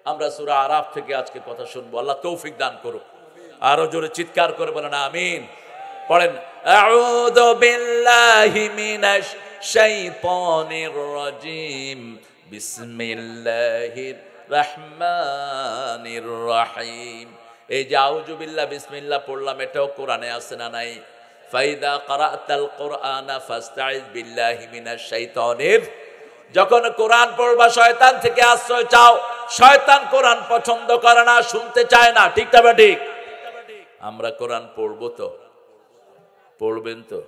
আমরা সূরা আরাফ থেকে আজকে কথা শুনবো। আল্লাহ তৌফিক দান করুক। আরো জোরে চিৎকার করে বলেন আমিন। পড়েন, আউযু বিল্লাহি মিনাশ শাইতানির রাজিম, বিসমিল্লাহির রহমানির রহিম। এই যে আউযু বিল্লাহ বিসমিল্লাহ পড়লাম, এটাও কোরআনে আছে না নাই? ফাইদা ক্রাআতাল কুরআনা ফাস্তাইজ বিল্লাহি মিনাশ শাইতানির। যখন কোরআন পড়বা শয়তান থেকে আশ্রয় চাও। শয়তান কোরআন পছন্দ করে না, শুনতে চায় না, ঠিক না ঠিক? আমরা কোরআন পড়বো তো? পড়বেন তো?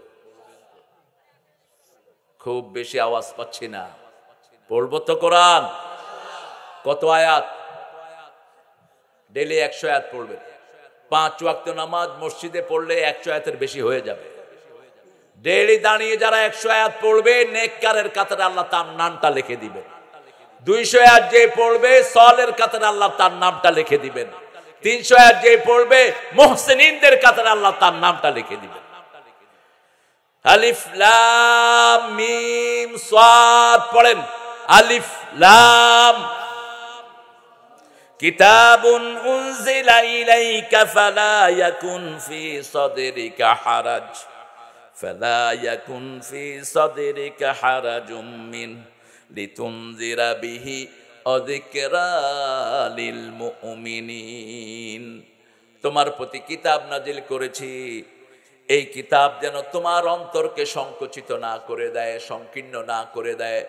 খুব বেশি আওয়াজ পাচ্ছি না। পড়বো তো কোরআন? কত আয়াত? ডেইলি 100 আয়াত পড়বেন। 5 ওয়াক্ত নামাজ মসজিদে পড়লে 100 আয়াতের বেশি হয়ে যাবে। ডেইলি দাঁড়িয়ে যারা 100 আয়াত পড়বে, নেককারের কাতারে আল্লাহ তার নামটা লিখে দিবেন। 200 আয়াত যে পড়বে, সলের কাতারে আল্লাহ তার নামটা লিখে দিবেন। 300 আয়াত যে পড়বে, মুহসিনিনদের কাতারে আল্লাহ তার নামটা লিখে দিবেন। আলিফ লাম মিম সাদ পড়েন। আলিফ লাম। কিতাবুন উনজিলা ইলাইকা ফালা ইয়াকুন ফি সাদরিকা হারাজ, ফালা ইয়াকুন ফি সাদরিকা হারাজুম মিন লিতুনজিরা বিহি ওয়া যিকরা লিল মুমিনিন। তোমার প্রতি কিতাব নাজিল করেছি, এই কিতাব যেন তোমার অন্তরকে সংকুচিত না করে দেয়, সংকীর্ণ না করে দেয়।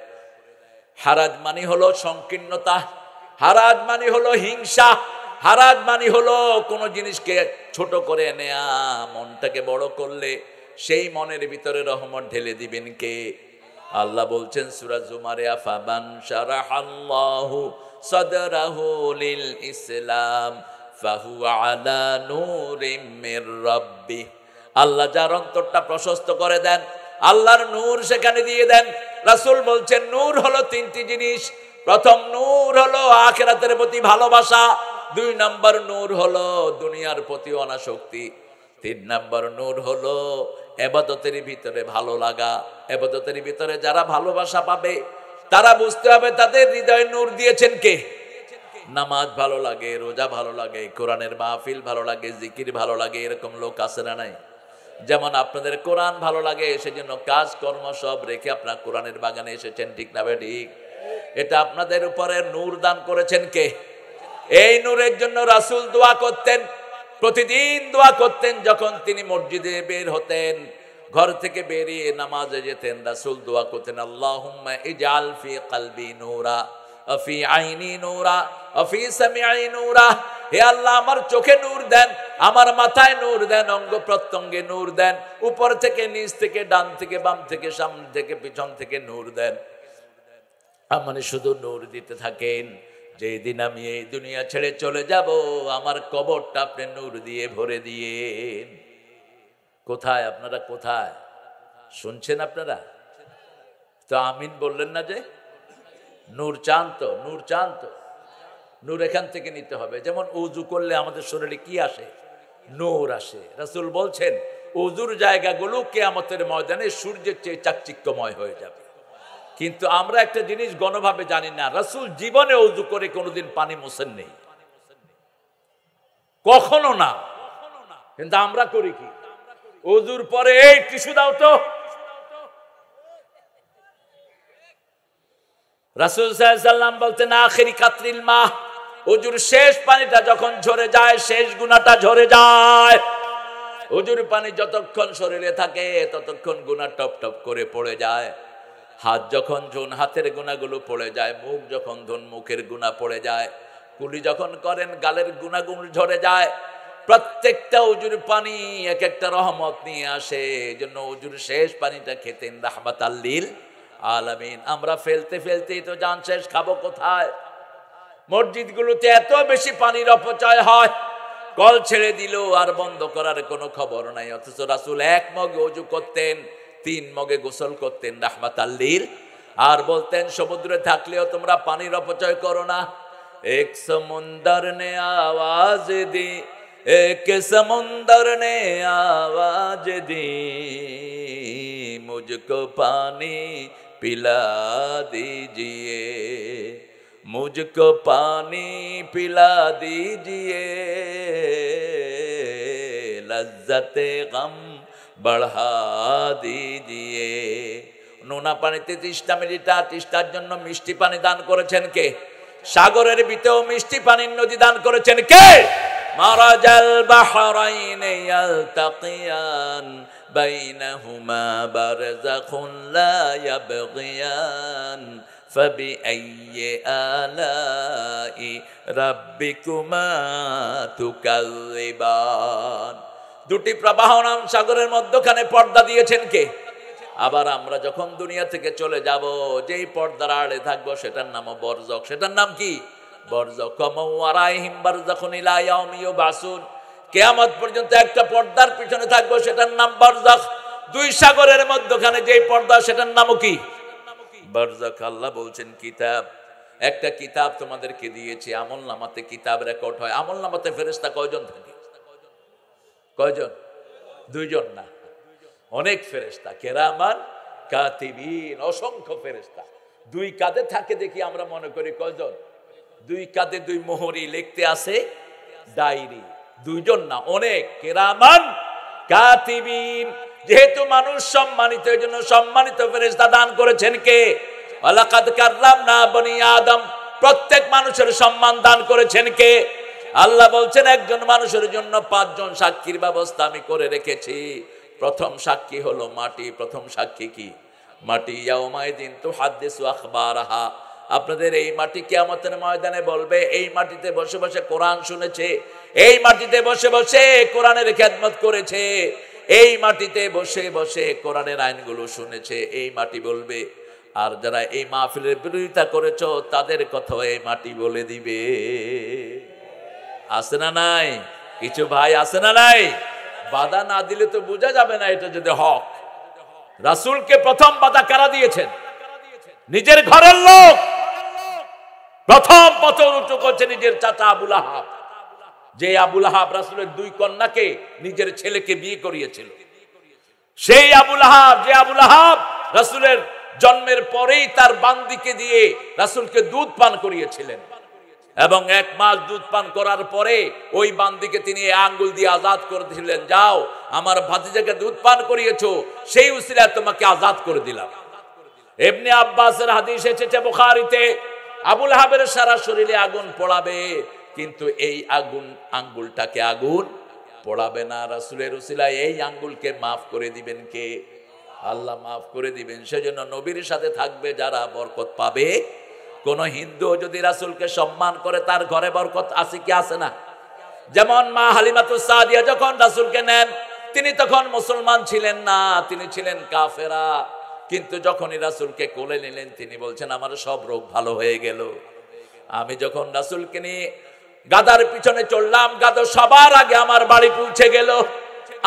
হারাজ মানে হলো সংকীর্ণতা, হারাজ মানে হলো হিংসা, হারাজ মানে হলো কোন জিনিসকে ছোট করে নেয়া। মনটাকে বড় করলে সেই মনের ভিতরে রহমত ঢেলে দিবেন কে? আল্লাহ বলছেন সূরা জুমারে, আফামান শারাহাল্লাহু সাদরাহু লিল ইসলাম ফাহুয়া আলা নূরিম মির রাব্বিহ। আল্লাহ যার অন্তরটা প্রশস্ত করে দেন, আল্লাহর নূর সেখানে দিয়ে দেন। রাসূল বলছেন নূর হলো 3টি জিনিস। প্রথম নূর হলো আখিরাতের প্রতি ভালোবাসা, 2 নম্বর নূর হলো দুনিয়ার প্রতি অনাসক্তি, 3 নম্বর নূর হলো ইবাদতের ভিতরে ভালো লাগা। ইবাদতের ভিতরে যারা ভালোবাসা পাবে, তারা বুঝতে হবে তাদের হৃদয়ে নূর দিয়েছেন কে। নামাজ ভালো লাগে, রোজা ভালো লাগে, কোরআনের মাহফিল ভালো লাগে, জিকির ভালো লাগে, এরকম লোক আছে না নাই? যেমন আপনাদের কোরআন ভালো লাগে, সেজন্য কাজ কর্ম সব রেখে আপনার কোরআনের বাগানে এসেছেন, ঠিক না ঠিক? এটা আপনাদের উপরে নূর দান করেছেন কে? এই নূরের জন্য রাসূল দোয়া করতেন, প্রতিদিন দোয়া করতেন। যখন তিনি মসজিদে বের হতেন, ঘর থেকে বেরিয়ে নামাজে যেতেন, রাসূল দোয়া করতেন, আল্লাহুম্মা ইজআল ফি কলবি নূরা ওয়া ফি আইনি নূরা ওয়া ফি সামঈ নূরা। হে আল্লাহ, আমার চোখে নূর দেন, আমার মাথায় নূর দেন, অঙ্গ প্রত্যঙ্গে নূর দেন, উপর থেকে নিচ থেকে, ডান থেকে বাম থেকে, সামনে থেকে পিছন থেকে নূর দেন। মানে শুধু নূর দিতে থাকেন। যেই দিন আমি এই দুনিয়া ছেড়ে চলে যাব, আমার কবরটা আপনি নূর দিয়ে ভরে দিয়েন। কোথায় আপনারা? কোথায় শুনছেন আপনারা? তো আমিন বললেন না যে? নূর চান তো? নূর চান তো? নূর এখান থেকে নিতে হবে। যেমন উযু করলে আমাদের শরীরে কি আসে? নূর আসে। রাসূল বলছেন উযুর জায়গাগুলো কিয়ামতের ময়দানে সূর্যের চেয়ে চাকচিক্যময় হয়ে যাবে। কিন্তু আমরা একটা জিনিস গণভাবে জানি না, রাসূল জীবনে উযু করে কোনোদিন পানি মোছেন নেই, কখনো না। কিন্তু আমরা করি কি? উযুর পরে এই টিস্যু দাও তো। রাসূল সাল্লাল্লাহু আলাইহি ওয়াসাল্লাম বলতেন আখিরি কাতরিল মা, উযুর শেষ পানিটা যখন ঝরে যায়, শেষ গুনাহটা ঝরে যায়। উযুর পানি যতক্ষণ শরীরে থাকে ততক্ষণ গুনাহ টপ টপ করে পড়ে যায়। হাত যখন ধুন হাতের গুনাহগুলো পড়ে যায়, মুখ যখন ধুন মুখের গুনাহ পড়ে যায়, কুলি যখন করেন গালের গুনাহগুলো ঝরে যায়। প্রত্যেকটা উযুর পানি এক একটা রহমত নিয়ে আসে। এজন্য উযুর শেষ পানিটা খেতেন রাহমাতাল লিল আলামিন। আমরা ফেলতে ফেলতেই তো জান শেষ, খাবো কোথায়? মসজিদগুলোতে এত বেশি পানির অপচয় হয়, কল ছেড়ে দিল আর বন্ধ করার কোনো খবর নাই। অথচ রাসূল 1 মগে ওযু করতেন, 3 মগে গোসল করতেন রাহমাতাল লিল। আর বলতেন সমুদ্রে থাকলেও তোমরা পানির অপচয় করো না। এক সমুন্দর নে আওয়াজ দি, এক সমুন্দর নে আওয়াজ দি, মুঝকো পানি পিলা दीजिए, मुझको पानी पिला दीजिए लज्जते गम बढ़ा दीजिए। নোনা পানিতে তৃষ্ণা মেটিটা, তৃষ্ণার জন্য মিষ্টি পানি দান করেছেন কে? সাগরের ভিতরেও মিষ্টি পানির নদী দান করেছেন কে? মারাজাল বাহরাইনে ইয়ালতাকিয়ান বাইনাহুমা বারযাখুন লা ইয়াবগিয়ান ফাবিআইয়ি আলাই রাব্বিকুমা তুকাল্লিবান। দুটি প্রবাহমান সাগরের মধ্যখানে পর্দা দিয়েছেন কে? আবার আমরা যখন দুনিয়া থেকে চলে যাব, যেই পর্দার আড়ে থাকবো সেটার নাম বরজখ। সেটার নাম কি? বরজখ। ওয়ারাইহিম বারযাখুন ইলা ইয়াউমি ইউবাসুন। কিয়ামত পর্যন্ত একটা পর্দার পিছনে থাকবো, সেটার নাম বরজখ। দুই সাগরের মধ্যখানে যেই পর্দা, সেটার নাম কি? বরজখ। আল্লাহ বলছেন কিতাব, একটা কিতাব তোমাদেরকে দিয়েছি, আমলনামাতে কিতাব রেকর্ড হয়। আমলনামাতে ফেরেশতা কয়জন থাকে? কয়জন? দুইজন না, অনেক ফেরেশতা। কেরামান কাতিবিন, অসংখ্য ফেরেশতা। দুই কাঁধে থাকে দেখি আমরা মনে করি কয়জন? দুই কাঁধে দুই মোহরি, লিখতে আছে ডায়েরি। দুইজন না, অনেক। কেরামান কাতিবিন। যেহেতু মানুষ সম্মানিত, এই জন্য সম্মানিত ফেরেশতা দান করেছেন কে? ওয়ালাকাদ কাররামনা বনি আদম। প্রত্যেক মানুষের সম্মান দান করেছেন কে? আল্লাহ বলছেন একজন মানুষের জন্য 5 জন সাক্ষীর ব্যবস্থা আমি করে রেখেছি। প্রথম সাক্ষী হলো মাটি। প্রথম সাক্ষী কি? মাটি। ইয়াউমাইদিন তুহাদ্দিসু আখবারাহা। আপনাদের এই মাটি কিয়ামতের ময়দানে বলবে, এই মাটিতে বসে বসে কোরআন শুনেছে, এই মাটিতে বসে বসে কোরআনের খেদমত করেছে, এই মাটিতে বসে বসে কোরআনের আইনগুলো শুনেছে। এই মাটি বলবে। আর যারা এই মাহফিলের বিরোধিতা করেছো তাদের কথা এই মাটি বলে দিবে। আছে না নাই? কিছু ভাই আছে না নাই? বাধা না দিলে তো বোঝা যাবে না এটা যদি হক। রাসূলকে প্রথম বাধা কারা দিয়েছেন? নিজের ঘরের লোক। প্রথম পতন উঁচু করছে নিজের চাচা আবুল আহাব। যে আবুল আহাব রাসূলের 2 কন্যাকে নিজের ছেলেকে বিয়ে করিয়েছিল। সেই আবুল আহাব, যে আবুল আহাব রাসূলের জন্মের পরেই তার বান্দিকে দিয়ে রাসূলকে দুধ পান করিয়েছিলেন, এবং 1 মাস দুধ পান করার পরে ওই বান্দিকে তিনি আঙ্গুল দিয়ে আজাদ করে দিলেন, যাও আমার ভাতিজাকে দুধ পান করিয়েছো, সেই উসিলায় তোমাকে আজাদ করে দিলাম। ইবনে আব্বাসের হাদিস এসেছে বুখারীতে, আবুল আহাবের সারা শরীরে আগুন পোড়াবে, কিন্তু এই আগুন আঙ্গুলটাকে আগুন পোড়াবে না। রাসূলের উসিলায় এই আঙ্গুলকে মাফ করে দিবেন কে? আল্লাহ মাফ করে দিবেন। সেজন্য নবীর সাথে থাকবে যারা বরকত পাবে। কোন হিন্দু যদি রাসূলকে সম্মান করে তার ঘরে বরকত আছে কি আছে না? যেমন মা হালিমাতুস সাদিয়া যখন রাসূলকে নেন, তিনি তখন মুসলমান ছিলেন না, তিনি ছিলেন কাফেরা। কিন্তু যখনই রাসূলকে কোলে নিলেন তিনি বলছেন আমার সব রোগ ভালো হয়ে গেল। আমি যখন রাসূলকে নিয়ে গাদার পিছনে চললাম, গাদা সবার আগে আমার বাড়ি পৌঁছে গেল।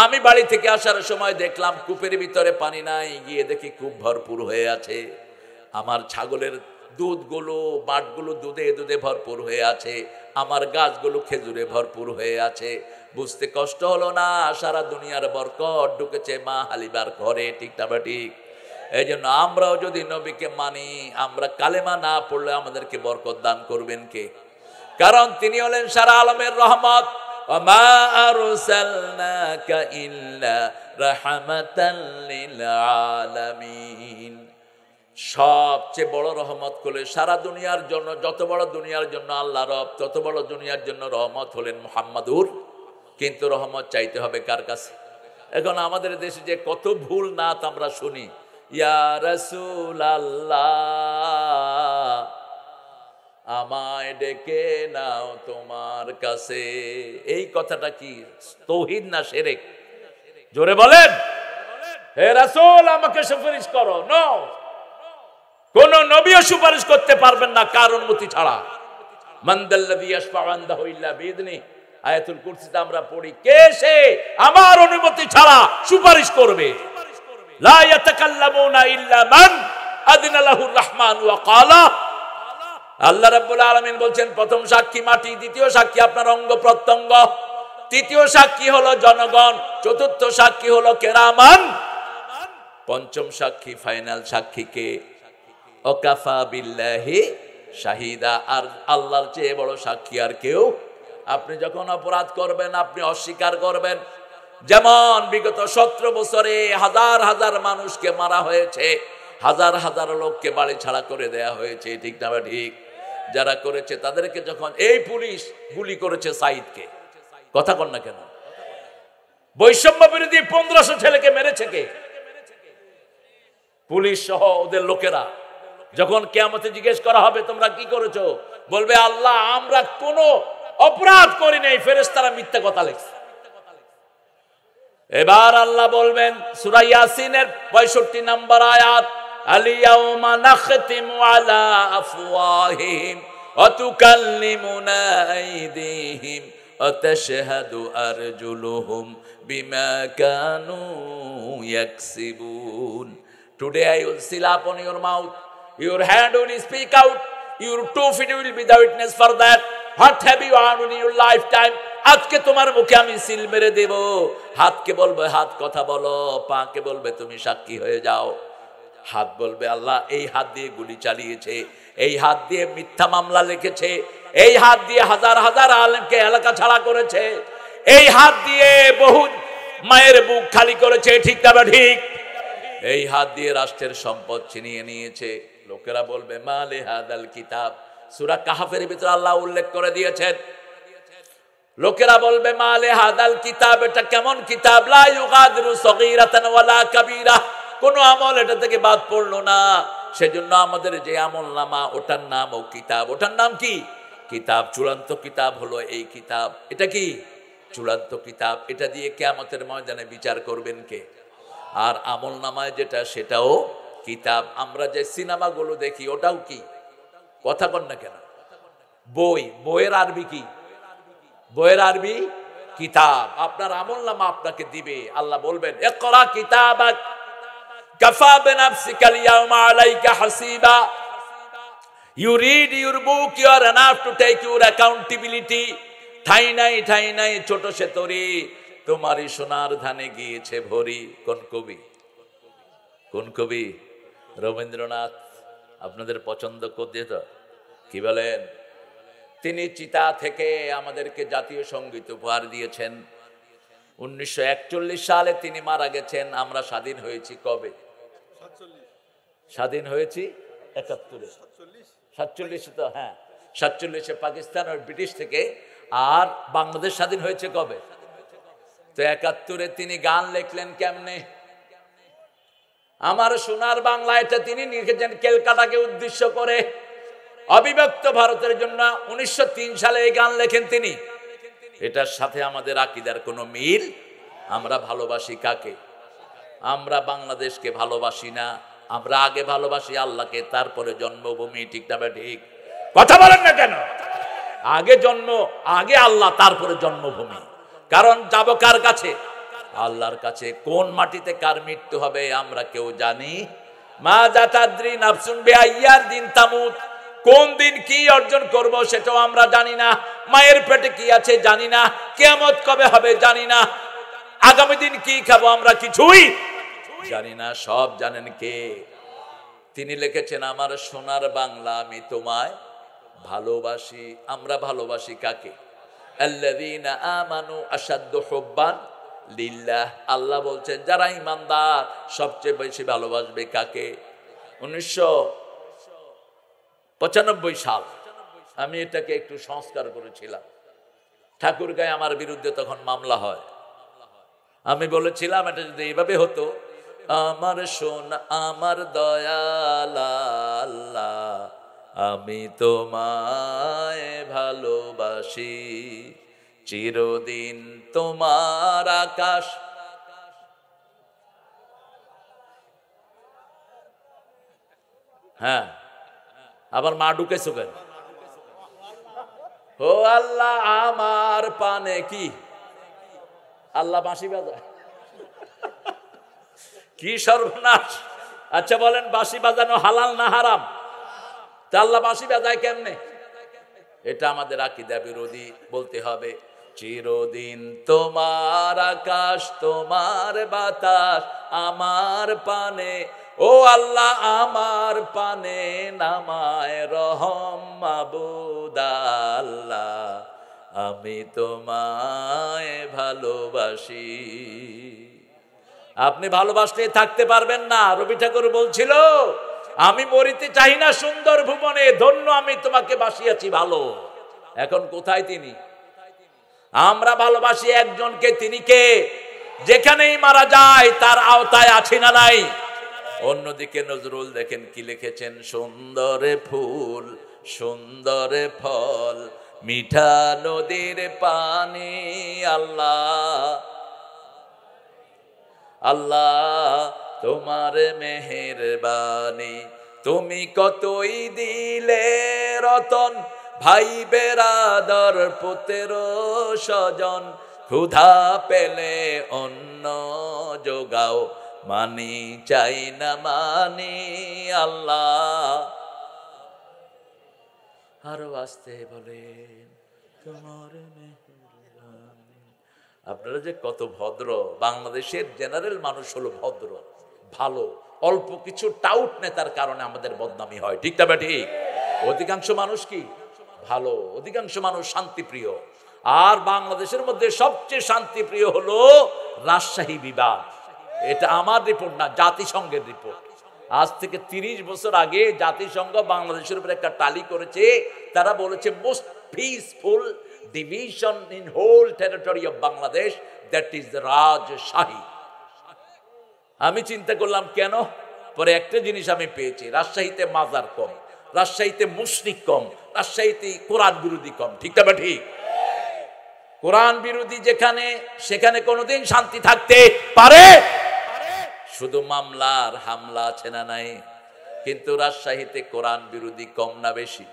আমি বাড়ি থেকে আসার সময় দেখলাম কূপের ভিতরে পানি নাই, গিয়ে দেখি কূপ ভরপুর হয়ে আছে। আমার ছাগলের দুধগুলো, বাটগুলো দুধে দুধে ভরপুর হয়ে আছে, আমার গাছগুলো খেজুরে ভরপুর হয়ে আছে। বুঝতে কষ্ট হলো না, সারা দুনিয়ার বরকত ঢুকেছে মা হালিমার ঘরে। ঠিক না ঠিক? এই জন্য আমরাও যদি নবীকে মানি, আমরা কালেমা না পড়লে আমাদেরকে বরকত দান করবেন কে? কারণ তিনি হলেন সারা আলমের রহমত। ওমা আরসালনাকা ইল্লা রাহমাতাল লিল আলামিন। সবচেয়ে বড় রহমত হলে সারা দুনিয়ার জন্য, যত বড় দুনিয়ার জন্য আল্লাহ রব, তত বড় দুনিয়ার জন্য রহমত হলেন মুহাম্মাদুর। কিন্তু রহমত চাইতে হবে কার কাছে? এখন আমাদের দেশে যে কত ভুল নাত আমরা শুনি, ইয়া রাসূলুল্লাহ আমায় ডেকে নাও তোমার কাছে। এই কথাটা কি তাওহীদ না শিরক? জোরে বলেন। হে রাসূল আমাকে সুপারিশ করো। নো, কোন নবীও সুপারিশ করতে পারবেন না কার অনুমতি ছাড়া। মান দাল্লাযী ইয়াশফাউ ইনদাহু ইল্লা বিইذনি। আয়াতুল কুরসিতে আমরা পড়ি, কে সে আমার অনুমতি ছাড়া সুপারিশ করবে? লা ইয়াতাকাল্লামুনা ইল্লা মান আযিনা লাহুর রাহমান ওয়া ক্বালা। আল্লাহ রাব্বুল আলামিন বলছেন প্রথম সাক্ষী মাটি, দ্বিতীয় সাক্ষী আপনার অঙ্গ প্রত্যঙ্গ, তৃতীয় সাক্ষী হলো জনগণ, চতুর্থ সাক্ষী হলো কেরামান, পঞ্চম সাক্ষী ফাইনাল সাক্ষী কে? ওয়াকাফা বিল্লাহি শাহিদা, আর আল্লাহর চেয়ে বড় সাক্ষী আর কেউ। আপনি যখন অপরাধ করবেন, আপনি অস্বীকার করবেন। যেমন বিগত 17 বছরে হাজার হাজার মানুষকে মারা হয়েছে, হাজার হাজার লোককে বাড়ি ছাড়া করে দেয়া হয়েছে, ঠিক না ঠিক? যারা করেছে তাদেরকে যখন এই পুলিশ গুলি করেছে সাইদকে, কথা কন না কেন? বৈষম্য বিরোধী 1500 ছেলেকে মেরেছে কে? পুলিশ সহ ওদের লোকেরা। যখন কিয়ামতে জিজ্ঞেস করা হবে তোমরা কি করেছো, বলবে আল্লাহ আমরা কোনো অপরাধ করি নাই, ফেরেশতারা মিথ্যা কথা লিখছে। এবার আল্লাহ বলবেন সূরা ইয়াসিনের 65 নম্বর আয়াত, আল-ইয়াওমা নাখতিমু আলা আফওয়াহিহিম ওয়া তুকাল্লিমুনা আইদিহিম ওয়া তাশহাদু আরজুলুহুম বিমা Kanu ইয়াকসিবুন। Today I will seal upon your mouth, your hand will speak out, your 2 feet will be the witness for that. What have you done in your lifetime? আজকে তোমার মুখে আমি সিল মেরে দেব। হাতকে বলবে হাত কথা বলো, পাকে বলবে তুমি সাক্ষী হয়ে যাও। হাত বলবে আল্লাহ এই হাত দিয়ে গুলি চালিয়েছে, এই হাত দিয়ে মিথ্যা মামলা লিখেছে, এই হাত দিয়ে হাজার হাজার আলেমকে এলাকা ছাড়া করেছে, এই হাত দিয়ে বহু মায়ের বুক খালি করেছে, ঠিক না ঠিক? এই হাত দিয়ে রাষ্ট্রের সম্পদ ছিনিয়ে নিয়েছে। লোকেরা বলবে মালে হাদাল কিতাব, সূরা কাহফের ভিতরে আল্লাহ উল্লেখ করে দিয়েছেন। লোকেরা বলবে মালে হাদাল কিতাব, এটা কেমন কিতাব, লা ইউগাদিরু সগীরাতান ওয়ালা কাবীরা, কোন আমল এটা থেকে বাদ পড়লো না। সেজন্য আমাদের যে আমলনামা ওটার নাম ও কিতাব, ওটার নাম কি? কিতাব। চূড়ান্ত কিতাব হলো এই কিতাব। এটা কি? চূড়ান্ত কিতাব। এটা দিয়ে কিয়ামতের ময়দানে বিচার করবেন কে? আর আমলনামায় যেটা সেটাও কিতাব। আমরা যে সিনেমাগুলো দেখি ওটাও কি? কথা কন না কেন? বই। বইয়ের আরবি কি? বইয়ের আরবি কিতাব। আপনার আমলনামা আপনাকে দিবে। আল্লাহ বলবেন ইকরা কিতাবাক কাফা বিনাফসিকা আল-ইয়াওমা আলাইকা হাসিবা। You read your book, you are enough to take your accountability. ঠাই নাই ছোট সেতরি, তোমারই সোনার ধানে গিয়েছে ভরি। কোন কবি? কোন কবি? রবীন্দ্রনাথ। আপনাদের পছন্দ করতে তো কি বলেন? তিনি চিতা থেকে আমাদেরকে জাতীয় সঙ্গীত উপহার দিয়েছেন। 1941 সালে তিনি মারা গেছেন। আমরা স্বাধীন হয়েছি কবে? স্বাধীন হয়েছি 71-এ। 47 তো, হ্যাঁ 47-এ পাকিস্তান আর ব্রিটিশ থেকে। আর বাংলাদেশ স্বাধীন হয়েছে কবে? তো 71-এ তিনি গান লিখলেন কেমনে? আমার সোনার বাংলা, এটা তিনি লিখেছেন ক্যালকাটাকে উদ্দেশ্য করে। অবিভক্ত ভারতের জন্য 1903 সালে এই গান লেখেন তিনি। এটার সাথে আমাদের আকীদার কোনো মিল। আমরা ভালোবাসি কাকে? আমরা বাংলাদেশকে ভালোবাসি না, আমরা আগে ভালোবাসি আল্লাহকে, তারপরে জন্মভূমি, ঠিক না ঠিক? কথা বলেন না কেন? আগে জন্ম, আগে আল্লাহ, তারপরে জন্মভূমি। কারণ যাব কার কাছে? আল্লাহর কাছে। কোন মাটিতে কার মৃত্যু হবে আমরা কেউ জানি? মা জাতাদ্রি নাফসুন বিআইয়ার দিন তামুত, কোন দিন কি অর্জন করব সেটাও আমরা জানি না। মায়ের পেটে কি আছে জানি না। কিয়ামত কবে হবে জানি না। আগামী দিন কি খাবো আমরা কিছুই জানি না। সব জানেন কে? তিনি লিখেছেন আমার সোনার বাংলা আমি তোমায় ভালোবাসি। আমরা ভালোবাসি কাকে? আল্লাযীনা আমানু আশাদ্দু হুব্বান লিল্লাহ। আল্লাহ বলছেন যারা ঈমানদার সবচেয়ে বেশি ভালোবাসবে কাকে? 1995 সাল আমি এটাকে একটু সংস্কার করেছিলাম। ঠাকুরগাঁয়ে আমার বিরুদ্ধে তখন মামলা হয়। আমি বলেছিলাম এটা যদি এইভাবে হতো, আমার সোনা আমার দয়াল আল্লাহ আমি তোমায় ভালোবাসি, চিরদিন তোমার আকাশ। হ্যাঁ, আবার মা ঢুকেছো কেন? ও আল্লাহ আমার পানে কি? আল্লাহ বাঁশি বাজায়? কি সর্বনাশ! আচ্ছা বলেন, বাঁশি বাজানো হালাল না হারাম? তা আল্লাহ বাঁশি বাজায় কেমনে? এটা আমাদের আকীদা বিরোধী। বলতে হবে চিরদিন তোমার আকাশ তোমার বাতাস আমার পানে, ও ও আল্লাহ আমার পানে নামায় রহম মাবুদ আল্লাহ, আমি তোমায় ভালোবাসি। আপনি ভালোবাসলে থাকতে পারবেন না। রবি ঠাকুর বলছিল, আমি মরিতে চাই না সুন্দর ভুবনে, ধন্য আমি তোমাকে বাসিয়াছি ভালো। এখন কোথায় তিনি? আমরা ভালোবাসি একজনকে, তিনি কে? যেখানেই মারা যায় তার আওতায় আছে না নাই? অন্যদিকে নজরুল দেখেন কি লিখেছেন, সুন্দর ফুল সুন্দর ফল মিঠা নদীর পানি, আল্লাহ আল্লাহ তোমার মেহেরবানি, তুমি কতই দিলে রতন, ভাই বেরাদর পুত্র স্বজন, ক্ষুধা পেলে অন্ন যোগাও, মানি চাই না মানি আল্লাহ। আরো আসতে বলেন তোমার মেহেরবানি। আপনারা যে কত ভদ্র। বাংলাদেশের জেনারেল মানুষ হলো ভদ্র, ভালো। অল্প কিছু টাউট নেতার কারণে আমাদের বদনামি হয়, ঠিক না ঠিক? অধিকাংশ মানুষ কি ভালো, অধিকাংশ মানুষ শান্তিপ্রিয়। আর বাংলাদেশের মধ্যে সবচেয়ে শান্তিপ্রিয় হলো রাজশাহী বিভাগ। এটা আমার রিপোর্ট না, জাতিসংঘের রিপোর্ট। আজ থেকে 30 বছর আগে জাতিসংঘ বাংলাদেশের উপর একটা টালি করেছে। তারা বলেছে most peaceful division in whole territory of Bangladesh, that is the Rajshahi. আমি চিন্তা করলাম কেন, পরে একটা জিনিস আমি পেয়েছি, রাজশাহীতে মাজার কম, রাজশাহীতে মুশরিক কম, রাজশাহীতে কোরআন বিরোধী কম, ঠিক না ঠিক? কোরআন বিরোধী যেখানে, সেখানে কোনোদিন শান্তি থাকতে পারে? শুধু মামলার হামলা আছে না নাই? কিন্তু রাজশাহীতে কোরআন বিরোধী কম না বেশি?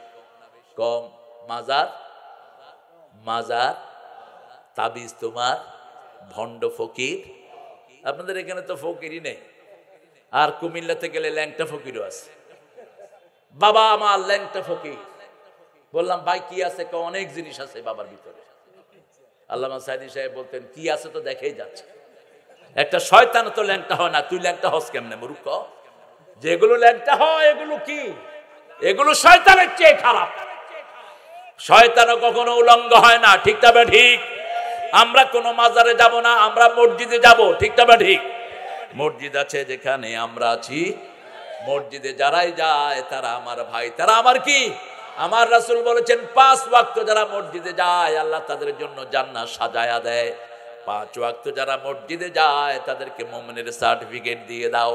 কম। মাজার মাজার তাবিজ তোমার ভণ্ড ফকির। আপনাদের এখানে তো ফকিরই নেই। আর কুমিল্লাতে গেলে ল্যাংটা ফকিরও আছে। বাবা আমার ল্যাংটা ফকির। বললাম ভাই কি আছে? অনেক জিনিস আছে বাবার ভিতরে। আল্লামা সাইদি সাহেব বলতেন কি আছে তো দেখেই যাচ্ছে। একটা শয়তান তো ল্যাংটা হয় না, তুই ল্যাংটা হস কেমনে মূর্খ? যেগুলো ল্যাংটা হয় এগুলো কি? এগুলো শয়তানের চেয়ে খারাপ। শয়তানও কখনো উলঙ্গ হয় না, ঠিক তবে ঠিক? আমরা কোনো মাজারে যাব না, আমরা মসজিদে যাব, ঠিক তবে ঠিক? মসজিদ আছে যেখানে আমরা আছি, মসজিদে যারাই যায় তারা আমার ভাই, তারা আমার কি? আমার রাসূল বলেছেন 5 ওয়াক্ত যারা মসজিদে যায় আল্লাহ তাদের জন্য জান্নাত সাজায়া দেয়। 5 ওয়াক্ত যারা মসজিদে যায় তাদেরকে মুমিনের সার্টিফিকেট দিয়ে দাও।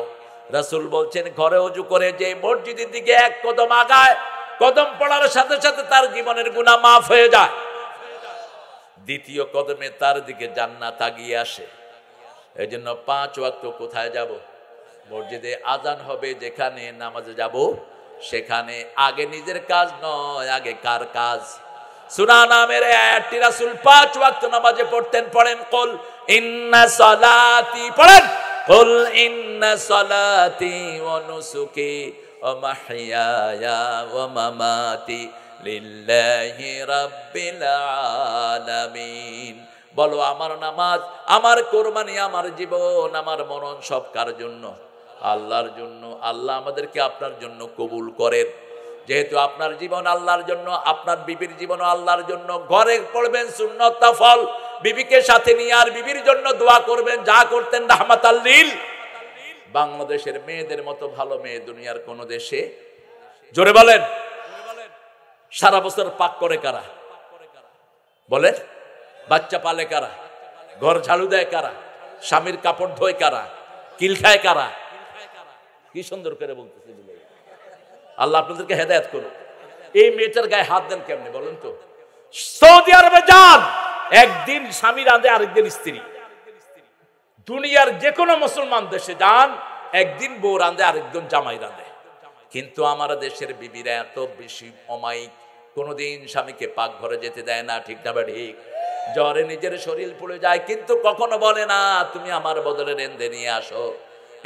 রাসূল বলছেন ঘরে ওযু করে যে মসজিদের দিকে এক কদম আগায়, কদম পড়ার সাথে সাথে তার জীবনের গুনাহ মাফ হয়ে যায়। দ্বিতীয় কদমে তার দিকে জান্নাত আগিয়ে আসে। এজন্য 5 ওয়াক্ত কোথায় যাব? মসজিদে আজান হবে যেখানে, নামাজে যাব সেখানে। আগে নিজের কাজ নয়, আগে কার কাজ? সূরা নামের আয়াতটি রাসূল 5 ওয়াক্ত নামাজে পড়তেন। পড়েন কুল ইন্না সালাতি, পড়েন কুল ইন্না সালাতি ওয়া নুসুকি ওয়া মাহইয়ায়া ওয়া মামাতি লিল্লাহি রাব্বিল আলামিন। বলো আমার নামাজ, আমার কোরবানি, আমার জীবন, আমার মরণ সব কার জন্য? আল্লাহর জন্য। আল্লাহ আমাদেরকে আপনার জন্য কবুল করেন। যেহেতু আপনার জীবন আল্লাহর জন্য, আপনার বিবির জীবনও আল্লাহর জন্য। ঘরে পড়বেন সুন্নত নফল, বিবিকে সাথে নিয়ে, আর বিবির জন্য দোয়া করবেন যা করতেন রাহমাতাল লিল। বাংলাদেশের মেয়েদের মতো ভালো মেয়ে দুনিয়ার কোন দেশে, জোরে বলেন, সারা বছর পাক করে কারা? বলেন। বাচ্চা পালে কারা? ঘর ঝাড়ু দেয় কারা? স্বামীর কাপড় ধোয় কারা? কিল খায় কারা? কি সুন্দর করে বলতেছে। আল্লাহ আপনাদেরকে হেদায়েত করুন। এই মেয়েটার গায়ে হাত দেন কেমনে বলেন তো? সৌদি আরবে যান, একদিন স্বামী রাঁধে, আরেকদিন স্ত্রী। দুনিয়ার যে কোনো মুসলমান দেশে যান, একদিন বউ রাঁধে, আরেকদিন জামাই রাঁধে। কিন্তু আমার দেশের বিবিরা এত বেশি অমায়িক, কোনোদিন স্বামীকে পাক ঘরে যেতে দেয় না, ঠিক না ঠিক? জ্বরে নিজের শরীর পুড়ে যায়, কিন্তু কখনো বলে না তুমি আমার বদলে রেঁধে নিয়ে আসো।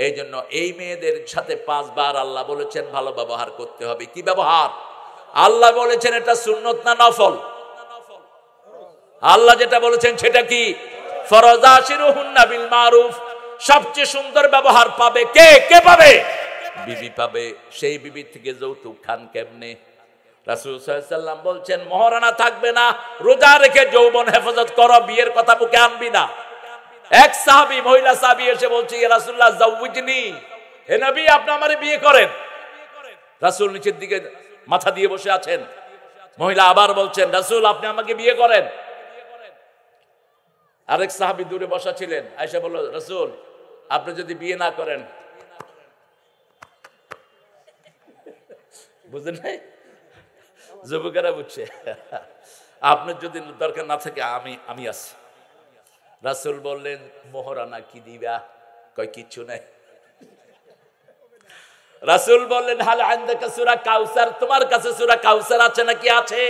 এই জন্য এই মেয়েদের সাথে 5 বার আল্লাহ বলেছেন ভালো ব্যবহার করতে হবে। কি ব্যবহার? আল্লাহ বলেছেন এটা সুন্নত না নফল? আল্লাহ যেটা বলেছেন সেটা কি? ফরজ। আশিরুহুন্না বিল মারুফ। সবচেয়ে সুন্দর ব্যবহার পাবে কে? কে পাবে? বিবি পাবে, সেই বিবি থেকে যৌতুক খান কেমনে? রাসূল সাল্লাল্লাহু আলাইহি ওয়াসাল্লাম বলছেন মহারানা থাকবে না, রোজা রেখে যৌবন হেফাজত করো, বিয়ের কথা মুখে আনবি না। এক সাহাবী, মহিলা সাহাবী এসে বলছে ইয়া রাসূলুল্লাহ জাওজিনি, হে নবী আপনি আমারে বিয়ে করেন। রাসূল নিচের দিকে মাথা দিয়ে বসে আছেন। মহিলা আবার বলছেন রাসূল আপনি আমাকে বিয়ে করেন। আরেক সাহাবী দূরে বসা ছিলেন, আয়েশা বলল রাসূল আপনি যদি বিয়ে না করেন, বুঝলেন নাই, যুবকেরা বুঝছে, আপনার যদি দরকার না থাকে আমি আছি। রাসূল বললেন মোহরানা কি দিবা? কয় কিচ্ছু নাই। রাসূল বললেন হাল আনদাকা সূরা কাউসার, তোমার কাছে সূরা কাউসার আছে নাকি? আছে।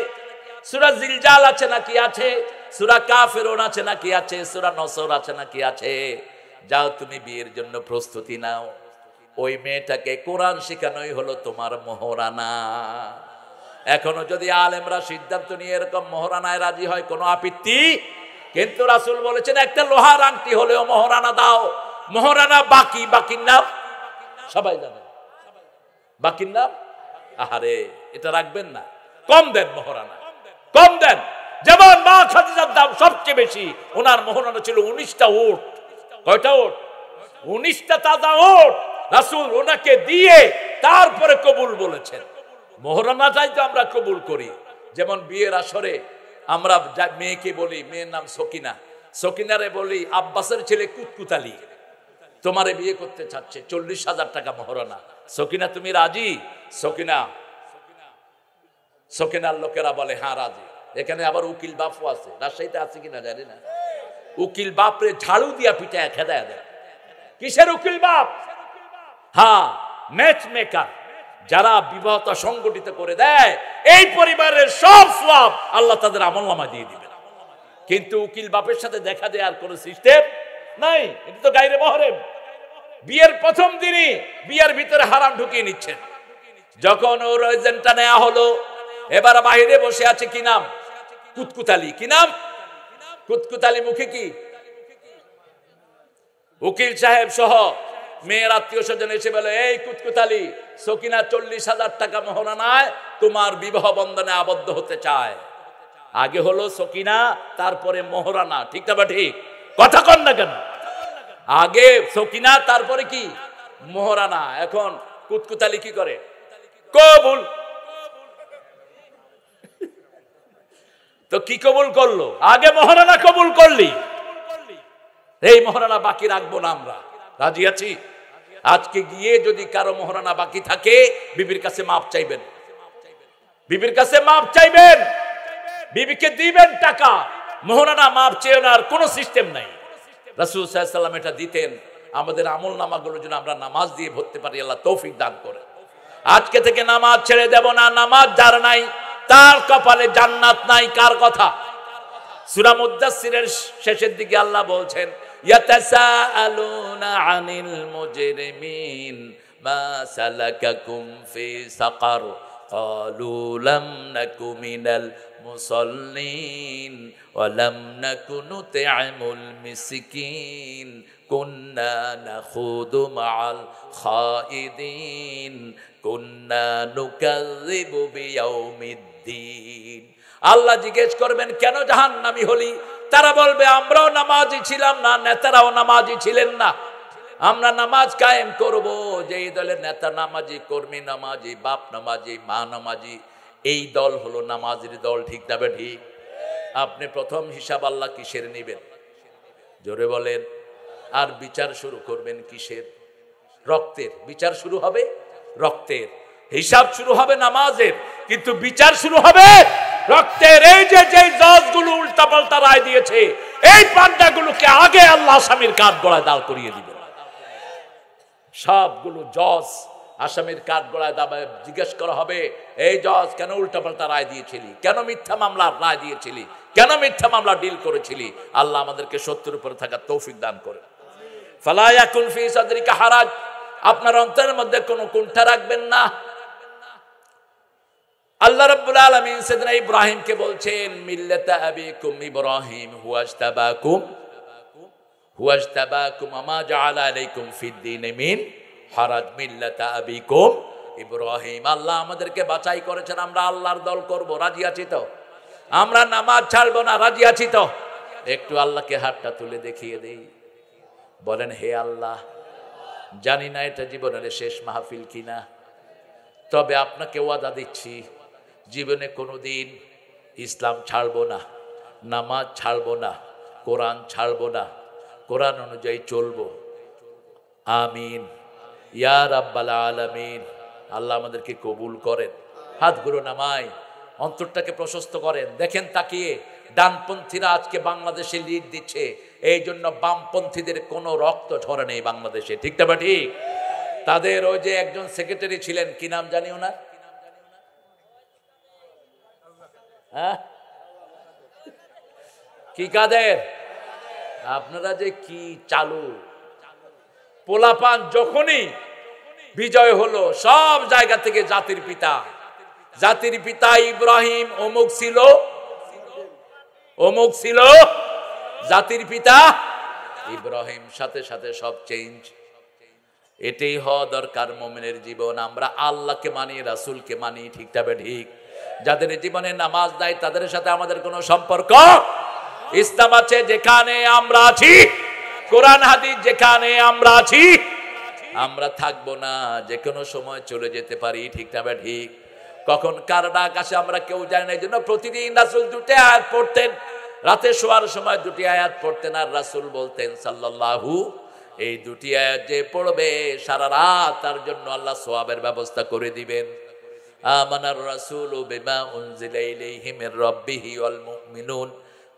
সূরা জিলজাল আছে নাকি? আছে। সূরা কাফিরুন আছে নাকি? আছে। সূরা নসর আছে নাকি? আছে। যাও তুমি বিয়ের জন্য প্রস্তুতি নাও। ওই মেয়েটাকে কোরআন শেখানোই হলো তোমার মোহরানা। এখনো যদি আলেমরা সিদ্ধান্ত নিয়ে এরকম মোহরানায় রাজি হয় কোনো আপত্তি, কিন্তু রাসূল বলেছেন একটা লোহার আংটি হলেও মোহরানা দাও। মোহরানা বাকি, বাকির নাম সবাই জানে, বাকির নাম আহারে এটা রাখবেন না, কম দেন মোহরানা, কম দেন। যেমন মা খাদিজার দাম সবচেয়ে বেশি, ওনার মোহরানা ছিল 19টা উট। কয়টা উট? 19টা তাজা উট। রাসূল ওনাকে দিয়ে তারপরে কবুল বলেছেন। মোহরানাটাই তো আমরা কবুল করি। যেমন বিয়ের আসরে আমরা মেয়েকে বলি, মেয়ের নাম সকিনা, সকিনারে বলি আব্বাসের ছেলে কুতকুতালি তোমারে বিয়ে করতে চাচ্ছে, 40,000 টাকা মোহরানা। সকিনা তুমি রাজি? সকিনার লোকেরা বলে হ্যাঁ রাজি। এখানে আবার উকিল বাপও আছে, রাজশাহীতে আছে কিনা জানি না। উকিল বাপরে ঝাড়ু দিয়া পিটায় খেদায় দেয়। কিসের উকিল বাপ? হ্যাঁ ম্যাচ মেকার, যারা বিবাহটা সংগঠিত করে দেয়, এই পরিবারের সব সওয়াব আল্লাহ তাদের আমলনামায় দিয়ে দিবেন। কিন্তু উকিল বাপের সাথে দেখা দেওয়ার কোন সিস্টেম নাই। এটা তো গায়রে মহরম। বিয়ের প্রথম দিনই বিয়ের ভিতরে হারাম ঢুকিয়ে নিচ্ছেন। যখন ওর এজেন্টটা নেওয়া হলো, এবার বাইরে বসে আছে কি নাম? কুতকুতালি। কি নাম? কুতকুতালি। মুখে কি? উকিল সাহেব সহ মেয়ের আত্মীয় স্বজন এসে বলে এই কুতকুতালি, সকিনা 40,000 টাকা মোহরানায় তোমার বিবাহ বন্ধনে আবদ্ধ হতে চায়। আগে হলো সকিনা, তারপরে মোহরানা। ঠিক না? ঠিক কথা কন না কেন? আগে সকিনা, তারপরে কি? মোহরানা। এখন কুতকুতালি কি করে? কবুল। তো কি কবুল করলো? আগে মোহরানা কবুল করলি, এই মোহরানা বাকি রাখবো না আমরা। রাজি আছি? আজকে গিয়ে যদি কারো মোহরানা বাকি থাকে, বিবির কাছে মাপ চাইবেন, বিবির কাছে মাপ চাইবেন, বিবিকে দিবেন টাকা। মোহরানা মাপ চেয়ে নেওয়ার কোনো সিস্টেম নাই। রাসূল সাল্লাল্লাহু আলাইহি ওয়াসাল্লাম এটা দিতেন। আমাদের আমল নামাগুলো যেন আমরা নামাজ দিয়ে ভরতে পারি, আল্লাহ তৌফিক দান করে। আজকে থেকে নামাজ ছেড়ে দেব না। নামাজ যার নাই তার কপালে জান্নাত নাই। কার কথা? সূরা মুদ্দাসসিরের শেষের দিকে আল্লাহ বলছেন ইয়াতাসাআলুনা আনিল মুজরিমিন মা সালাকাকুম ফি সাকার ক্বালু লাম নাকু মিনাল মুসাল্লিন ওয়া লাম নাকু নুত'আমুল মিসকিন কুন্না নাখুদু মাআল খাইদিন কুন্না নুকাযযিবু বিয়াউমিদ্দিন। আল্লাহ জিজ্ঞেস করবেন কেন জাহান্নামী হলি? তারা বলবে আমরাও নামাজি ছিলাম না, নেতারাও নামাজি ছিলেন না। আমরা নামাজ কায়েম করব। যেই দলের নেতা নামাজি, কর্মী নামাজি, বাপ নামাজি, মা নামাজি, এই দল হলো নামাজের দল। ঠিক না ঠিক? আপনি প্রথম হিসাব আল্লাহ কিসের নেবেন? জোরে বলেন। আর বিচার শুরু করবেন কিসের? রক্তের। বিচার শুরু হবে রক্তের, হিসাব শুরু হবে নামাজের, কিন্তু বিচার শুরু হবে রক্তের। এই যে জজগুলো উল্টা পাল্টা রায় দিয়েছে, এই পান্ডাগুলোকে আগে আল্লাহ আসামির কাঠ গড়ায় দাঁড় করিয়ে দিবেন। সবগুলো জজ আসামির কাঠ গড়ায় দাঁড়ায় জিজ্ঞেস করা হবে, এই জজ কেন উল্টা পাল্টা রায় দিয়েছিলি? কেন মিথ্যা মামলার রায় দিয়েছিলি? কেন মিথ্যা মামলা ডিল করেছিলি? আল্লাহ আমাদেরকে সত্যের উপরে থাকার তৌফিক দান করে। ফালা ইয়াকুন ফি সাদরিকা হারাজ, আপনার অন্তরের মধ্যে কোনো কুণ্ঠা রাখবেন না। আল্লাহ রাব্বুল আলামিন সাইয়েদনা ইব্রাহিমকে বলছেন মিল্লাতা আবিকুম ইব্রাহিম হুয়াজতাবাকুম ওয়া মা জাআলা আলাইকুম ফিদ দীন মিন হারাজ মিল্লাতা আবিকুম ইব্রাহিম। আল্লাহ আমাদেরকে বাছাই করেছেন, আমরা আল্লাহর দল করব, রাজি আছি তো? আমরা নামাজ ছাড়বো না, রাজি আছি তো? একটু আল্লাহকে হাতটা তুলে দেখিয়ে দেই, বলেন হে আল্লাহ, জানি না এটা জীবনের শেষ মাহফিল কিনা, তবে আপনাকে ওয়াদা দিচ্ছি জীবনে কোনোদিন ইসলাম ছাড়বো না, নামাজ ছাড়বো না, কোরআন ছাড়বো না, কোরআন অনুযায়ী চলবো। আমিন ইয়া রাব্বাল আলামিন। আল্লাহ আমাদেরকে কবুল করেন। হাতগুলো নামায়, অন্তরটাকে প্রশস্ত করেন। দেখেন তাকিয়ে, ডানপন্থীরা আজকে বাংলাদেশে লিড দিচ্ছে, এই জন্য বামপন্থীদের কোনো রক্ত ঝরে নেই বাংলাদেশে, ঠিক না বা ঠিক? তাদের ওই যে একজন সেক্রেটারি ছিলেন, কি নাম জানি ওনার, হ্যাঁ কি কাদের, আপনারা যে কি চালু, পোলাপান যখনই বিজয় হলো সব জায়গা থেকে জাতির পিতা, জাতির পিতা ইব্রাহিম, অমুক ছিল, অমুক ছিল, জাতির পিতা ইব্রাহিম, সাথে সাথে সব চেঞ্জ। এটাই হওয়া দরকার মুমিনের জীবন। আমরা আল্লাহকে মানি, রাসূলকে মানি, ঠিক তবে ঠিক। যাদের জীবনে নামাজ নাই তাদের সাথে আমাদের কোনো সম্পর্ক, ইসলাম আছে যেখানে আমরা আছি, কোরআন হাদিস যেখানে আমরা আছি, আমরা থাকবো না, যে কোনো সময় চলে যেতে পারি, ঠিক তবে ঠিক। কখন কার ডাক আসে আমরা কেউ জানি না। এই জন্য প্রতিদিন রাসূল দুটি আয়াত পড়তেন, রাতে শোয়ার সময় দুটি আয়াত পড়তেন, আর রাসূল বলতেন সাল্লাল্লাহু, এই দুটি আয়াত যে পড়বে সারা রাত তার জন্য আল্লাহ সওয়াবের ব্যবস্থা করে দিবেন। আমানার রাসূলু বিমা উনজিলা ইলাইহি মির রাব্বিহি ওয়াল মুমিনুন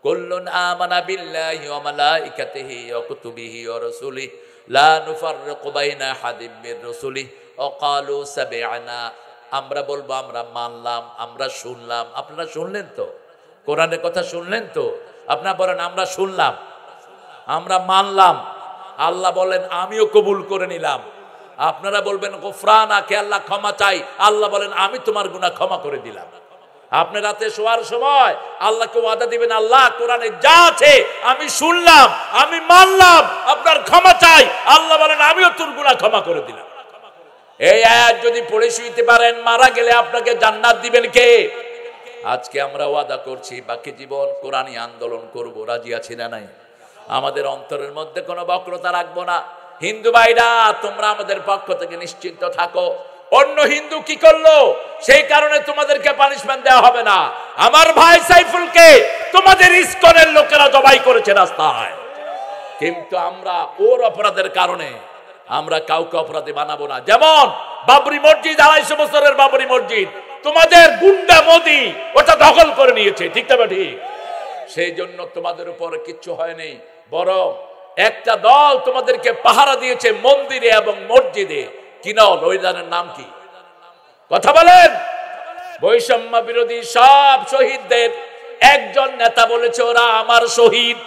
কুল্লুন আমানা বিল্লাহি ওয়া মালাইকাতিহি ওয়া কুতুবিহি ওয়া রাসূলিহি লা নুফাররিকু বাইনা আহাদিম মির রাসূলিহি ওয়া ক্বালু সামি'না। আমরা বলবো আমরা মানলাম, আমরা শুনলাম। আপনারা শুনলেন তো? কোরআনের কথা শুনলেন তো? আপনারা বলেন আমরা শুনলাম, আমরা মানলাম। আল্লাহ বলেন আমিও কবুল করে নিলাম। আপনারা বলবেন গফরানাকে, আল্লাহ ক্ষমা চাই। আল্লাহ বলেন আমি তোমার গুনাহ ক্ষমা করে দিলাম। আপনি রাতে শোয়ার সময় আল্লাহকে ওয়াদা দিবেন, আল্লাহ কোরআনে যা আছে আমি শুনলাম, আমি মানলাম, আপনার ক্ষমা চাই। আল্লাহ বলেন আমিও তোর গুনাহ ক্ষমা করে দিলাম। এই আয়াত যদি পড়ে শুইতে পারেন, মারা গেলে আপনাকে জান্নাত দিবেন কে? আজকে আমরা ওয়াদা করছি বাকি জীবন কোরআনী আন্দোলন করব, রাজি আছি না নাই? আমাদের অন্তরের মধ্যে কোনো বক্রতা রাখবো না। হিন্দু ভাইরা তোমরা আমাদের পক্ষ থেকে নিশ্চিন্ত থাকো, অন্য হিন্দু কি করলো সেই কারণে তোমাদেরকে পানিশমেন্ট দেওয়া হবে না। আমার ভাই সাইফুলকে তোমাদের ইসকনের লোকেরা জবাই করেছে রাস্তায়, কিন্তু আমরা ওর অপরাধের কারণে আমরা কাউকে অপরাধী বানাবো না। যেমন বাবরি মসজিদ, 250 বছরের বাবরি মসজিদ তোমাদের গুন্ডা মোদি ওটা দখল করে নিয়েছে, ঠিক না ঠিক? সেই জন্য তোমাদের উপর কিচ্ছু হয়নি, বরং একটা দল তোমাদেরকে পাহারা দিয়েছে মন্দিরে এবং মসজিদে। কি নাম, ওইদানের নাম কি? কথা বলেন। বৈষম্য বিরোধী সব শহীদদের একজন নেতা বলেছে ওরা আমার শহীদ।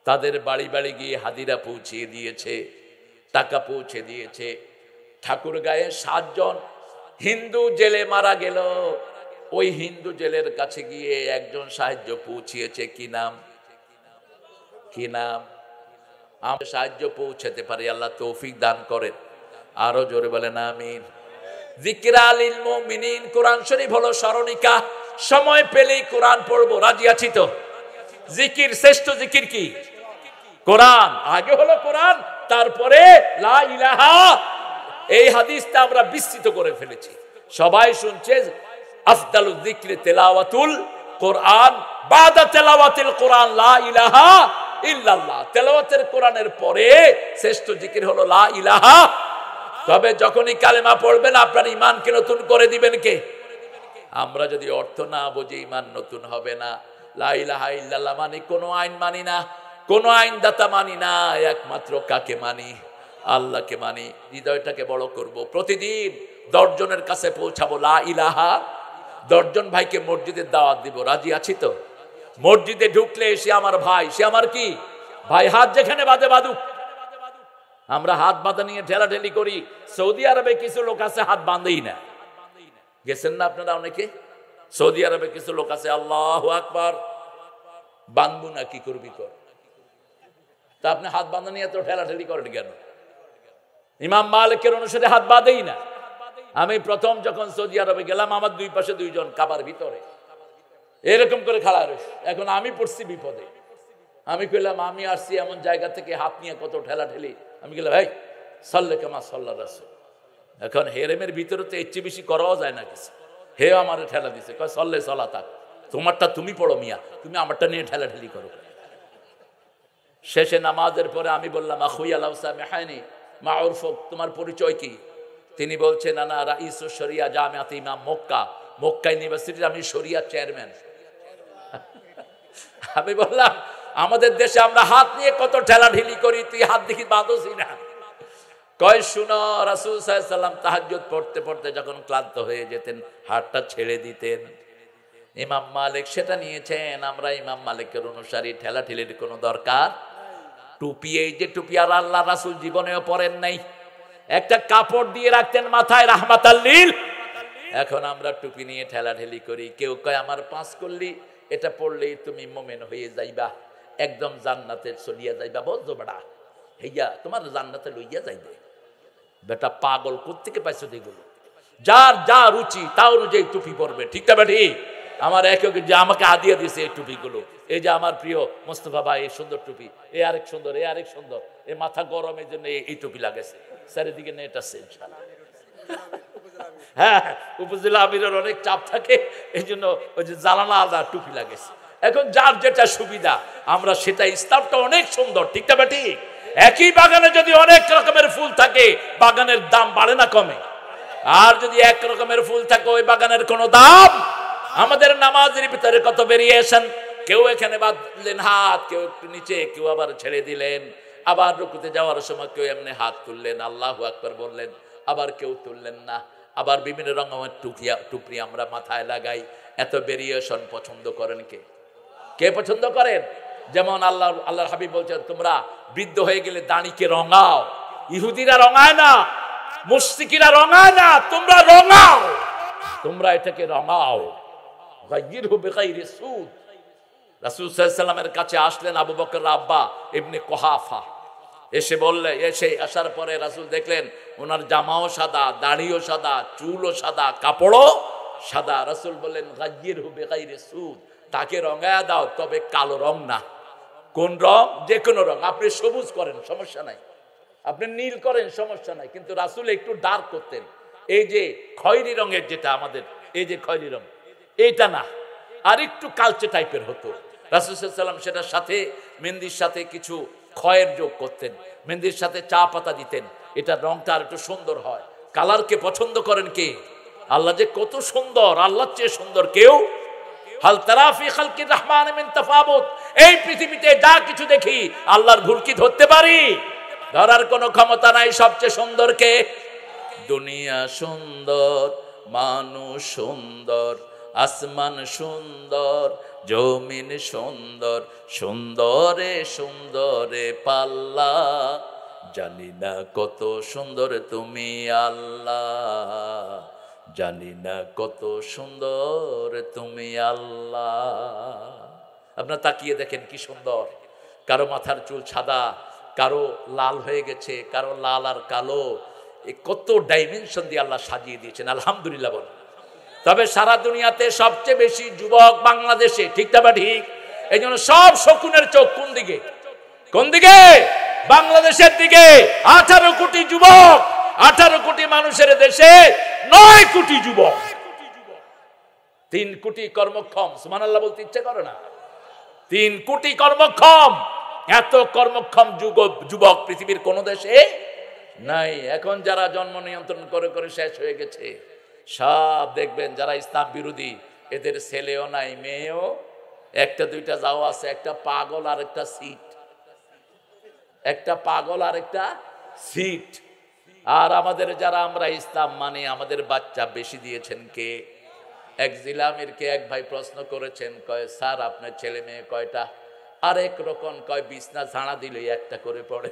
তাদের বাড়ি বাড়ি গিয়ে হাদিরা পৌঁছিয়ে দিয়েছে, টাকা পৌঁছে দিয়েছে। ঠাকুরগাঁয়ে 7 জন হিন্দু জেলে মারা গেল, ওই হিন্দু জেলের কাছে গিয়ে একজন সাহায্য পৌঁছিয়েছে। কি নাম, কি নাম? আমরা সাহায্য পৌঁছাতে পারি, আল্লাহ তৌফিক দান করেন। আরো জোরে বলেন আমিন। যিকরা লিল মুমিনিন, কোরআন শরীফ হলো স্মরণিকা। সময় পেলেই কোরআন পড়বো, রাজি আছি তো? জিকির, শ্রেষ্ঠ জিকির কি? কোরআন। আগে হলো কোরআন, তারপরে লা ইলাহা। এই হাদিসটা আমরা বিস্তৃত করে ফেলেছি, সবাই শুনছে। আফদালুজ যিকরি তিলাওয়াতুল কোরআন, বাদা তিলাওয়াতিল কোরআন লা ইলাহা ইল্লাল্লাহ। তেলাওয়াতের কোরআনের পরে শ্রেষ্ঠ জিকির হলো লা ইলাহা। তবে যখনই কালেমা পড়বেন আপনার ঈমানকে নতুন করে দিবেন কে? আমরা যদি অর্থ না বুঝি ঈমান নতুন হবে না। লা ইলাহা ইল্লাল্লাহ মানে কোনো আইন মানি না, কোনো আইনদাতা মানি না, একমাত্র কাকে মানি? আল্লাহকে মানি। হৃদয়টাকে বড় করব, প্রতিদিন 10 জনের কাছে পৌঁছাবো লা ইলাহা। 10 জন ভাইকে মসজিদের দাওয়াত দিব, রাজি আছি তো? মসজিদে ঢুকলে সে আমার ভাই, সে আমার কি ভাই। হাত যেখানে বাঁধে বাঁধুক। আমরা হাত বাঁধা নিয়ে ঠেলাঠেলি করি। সৌদি আরবে কিছু লোক আছে হাত বাঁধেই না, গেছেন না আপনারা অনেকে? সৌদি আরবে কিছু লোক আছে আল্লাহু আকবার, বাঁধবো না, কি করবি কর। তা আপনি হাত বাঁধা নিয়ে তো ঠেলাঠেলি করেন কেন? ইমাম মালিকের অনুসারে হাত বাঁধেই না। আমি প্রথম যখন সৌদি আরবে গেলাম, আমার দুই পাশে দুইজন কাবার ভিতরে এরকম করে খাড়া রয়েছে। এখন আমি পড়ছি বিপদে, আমি কইলাম আমি আসছি এমন জায়গা থেকে, হাত নিয়ে কত ঠেলা ঠেলি। আমি গেলাম ভাই সাল্লে কামা সাল্লা রাসূল। এখন হেরেমের ভিতরে তো এর চেয়ে বেশি করাও যায় না কিছু। হে আমারে ঠেলা দিছে, কয় সল্লে সলা থাক, তোমারটা তুমি পড়ো মিয়া, তুমি আমারটা নিয়ে ঠেলা ঠেলি করো। শেষে নামাজের পরে আমি বললাম আখুইয়া লাউসা মেহানি মা উরফক, তোমার পরিচয় কি? তিনি বলছেন আনা রাইসু শরিয়া জামিয়াত ইমাম মক্কা, মক্কা ইউনিভার্সিটির আমি শরিয়া চেয়ারম্যান। আমি বললাম আমাদের দেশে আমরা হাত নিয়ে কত ঠেলাঢিলি করি, তুই হাত দেখি বাঁধোসি না। কয় শুনো, রাসূল সাল্লাল্লাহু আলাইহি ওয়াসাল্লাম তাহাজ্জুদ পড়তে পড়তে যখন ক্লান্ত হয়ে যেতেন হাতটা ছেড়ে দিতেন। ইমাম মালিক সেটা নিয়েছেন, আমরা ইমাম মালিকের অনুসারী, ঠেলাঠেলির কোনো দরকার। টুপি, এই যে টুপি আর আল্লাহ রাসূল জীবনেও পরেন নাই, একটা কাপড় দিয়ে রাখতেন মাথায় রাহমাতাল লিল। এখন আমরা টুপি নিয়ে ঠেলাঠেলি করি। কেউ কয় আমার পাঁচ করলি, এটা পড়লেই তুমি মোমেন হয়ে যাইবা, একদম জান্নাতে চলিয়া যাইবা। বলতো বেটা হেইয়া তোমার জান্নাতে লইয়া যাইবে। বেটা পাগল, কোত্থেকে পাইছো এগুলো? যার যা রুচি তা অনুযায়ী টুপি পরবে, ঠিক না বেটি? আমার এক যে আমাকে হাদিয়া দিয়েছে এই টুপিগুলো, এই যে আমার প্রিয় মোস্তফা ভাই এই সুন্দর টুপি, এ আরেক সুন্দর, এ আরেক সুন্দর, এ মাথা গরমের জন্য এই টুপি লাগেছে, চারিদিকে নেট আছে। হ্যাঁ, উপজেলা আমিরের অনেক চাপ থাকে, এই জন্য ওই যে জালানা আলাদা টুপি লাগেছে। এখন যার যেটা সুবিধা আমরা সেটা, ইসলামটা অনেক সুন্দর, ঠিক না বেটি? একই বাগানে যদি অনেক রকমের ফুল থাকে, বাগানের দাম বাড়ে না কমে? আর যদি এক রকমের ফুল থাকে, ওই বাগানের কোনো দাম। আমাদের নামাজের ভিতরে কত ভেরিয়েশন, কেউ এখানে বাঁধলেন হাত, কেউ একটু নিচে, কেউ আবার ছেড়ে দিলেন, আবার রুকুতে যাওয়ার সময় কেউ এমনি হাত তুললেন, আল্লাহু আকবার বললেন, আবার কেউ তুললেন না, আবার বিভিন্ন রকমের টুপি আমরা মাথায় লাগাই। এত ভেরিয়েশন পছন্দ করেন কে? কে পছন্দ করেন? যেমন আল্লাহর হাবিব বলছেন তোমরা বৃদ্ধ হয়ে গেলে দাড়িকে রঙাও। ইহুদিরা রঙায় না, মুশরিকিরা রঙায় না, তোমরা রঙাও, তোমরা এটাকে রঙাও। গায়্যিরহু বিগাইরি সুদ। রাসূল সাল্লাল্লাহু আলাইহি ওয়াসাল্লামের কাছে আসলেন আবু বকর আব্বা ইবনে কুহাফা, এসে আসার পরে রাসূল দেখলেন ওনার জামাও সাদা, দাড়িও সাদা, চুলও সাদা, কাপড়ও সাদা। রাসূল বললেন গায়্যিরহু বিগাইরি সুদ, তাকে রঙায়া দাও, তবে কালো রং না। কোন রং? যে কোনো রং। আপনি সবুজ করেন সমস্যা নাই, আপনি নীল করেন সমস্যা নাই, কিন্তু রাসূল একটু ডার্ক করতেন। এই যে খয়েরি রঙের যেটা আমাদের, এই যে খয়েরি রং, এইটা না, আর একটু কালচে টাইপের হতো। রাসূল সাল্লাল্লাহু আলাইহি ওয়াসাল্লাম সেটার সাথে মেহেন্দির সাথে কিছু খয়ের যোগ করতেন, মেহেন্দির সাথে চা পাতা দিতেন, এটা রংটা আর একটু সুন্দর হয়। কালারকে পছন্দ করেন কে? আল্লাহ যে কত সুন্দর, আল্লাহর চেয়ে সুন্দর কেউ? হাল তারা ফি খালকির রহমান মিন তাফাবুত। এই পৃথিবীতে যা কিছু দেখি আল্লাহর ভুল কি ধরতে পারি? ধরার কোনো ক্ষমতা নাই। সবচেয়ে সুন্দর কে? দুনিয়া সুন্দর, মানুষ সুন্দর, আসমান সুন্দর, জমিন সুন্দর, সুন্দরে সুন্দরে পাল্লা, জানি না কত সুন্দর তুমি আল্লাহ, জানি না কত সুন্দর তুমি আল্লাহ। আপনারা তাকিয়ে দেখেন কি সুন্দর। কারো মাথার চুল সাদা, কারো লাল হয়ে গেছে, কারো লাল আর কালো, এই কত ডাইমেনশন দিয়ে আল্লাহ সাজিয়ে দিয়েছেন, আলহামদুলিল্লাহ বল। তবে সারা দুনিয়াতে সবচেয়ে বেশি যুবক বাংলাদেশে, ঠিক না বা ঠিক? এই জন্য সব শকুনের চোখ কোন দিকে? কোন দিকে? বাংলাদেশের দিকে। 18 কোটি যুবক, 18 কোটি মানুষের দেশে 9 কোটি যুবক, 3 কোটি কর্মক্ষম। সুবহানাল্লাহ বলতে ইচ্ছে করে না? 3 কোটি কর্মক্ষম। এত কর্মক্ষম যুবক পৃথিবীর কোন দেশে নাই। এখন যারা জন্ম নিয়ন্ত্রণ করে করে শেষ হয়ে গেছে, সব দেখবেন যারা ইসলাম বিরোধী, এদের ছেলেও নাই, মেয়েও একটা দুইটা যাও আছে, একটা পাগল আর একটা সিট, একটা পাগল আর একটা সিট। আর আমাদের যারা আমরা ইসলাম মানে, আমাদের বাচ্চা বেশি দিয়েছেন কে? এক জিলামিরকে এক ভাই প্রশ্ন করেছেন, কয় স্যার আপনার ছেলে মেয়ে কয়টা? আরেক রকম কয় বিছনা ঝাড়া দিলে একটা করে পড়ে।